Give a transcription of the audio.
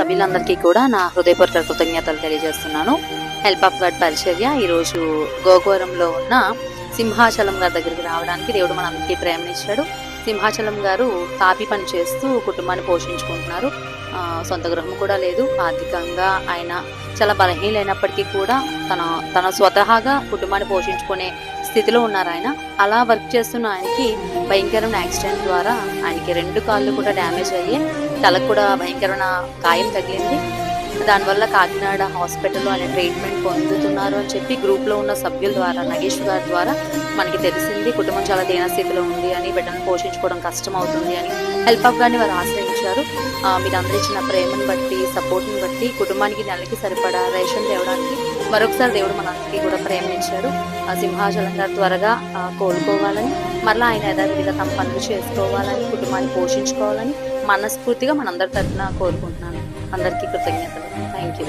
సభ్యులందరికీ కూడా నా హృదయపూర్వక కృతజ్ఞతలు తెలియజేస్తున్నాను. హెల్ప్ ఆఫ్ గాడ్ పరిచర్య ఈరోజు గోకవరంలో ఉన్న సింహాచలం గారి దగ్గరికి రావడానికి దేవుడు మనందరికీ ప్రేమనిచ్చాడు. సింహాచలం గారు తాపి పని చేస్తూ కుటుంబాన్ని పోషించుకుంటున్నారు. సొంత గృహం కూడా లేదు. ఆర్థికంగా ఆయన చాలా బలహీనైనప్పటికీ కూడా తన స్వతహాగా కుటుంబాన్ని పోషించుకునే స్థితిలో ఉన్నారు ఆయన. అలా వర్క్ చేస్తున్న ఆయనకి భయంకరమైన యాక్సిడెంట్ ద్వారా ఆయనకి 2 కాళ్ళు కూడా డ్యామేజ్ అయ్యాయి. తలకు కూడా భయంకరమైన గాయం తగిలింది. దానివల్ల కాకినాడ హాస్పిటల్లో ఆయన ట్రీట్మెంట్ పొందుతున్నారు అని చెప్పి గ్రూప్లో ఉన్న సభ్యుల ద్వారా, నగేష్ గారి ద్వారా మనకి తెలిసింది. కుటుంబం చాలా దీనస్థితిలో ఉంది అని, బిడ్డను పోషించుకోవడం కష్టం అవుతుంది అని హెల్ప్ ఆఫ్ గారిని వారు ఆశ్రయించారు. మీరందరూ ఇచ్చిన ప్రేమను బట్టి, సపోర్ట్ని బట్టి కుటుంబానికి నెలకి సరిపడా రేషన్ తేవడానికి మరొకసారి దేవుడు మనందరికీ కూడా ప్రేమనిచ్చాడు. సింహాచలం గారు త్వరగా కోలుకోవాలని, మరలా ఆయన యథావిధిగా తమ పనులు చేసుకోవాలని, కుటుంబాన్ని పోషించుకోవాలని మనస్ఫూర్తిగా మనందరి తరఫున కోరుకుంటున్నాను. అందరికీ కృతజ్ఞతలు. Thank you.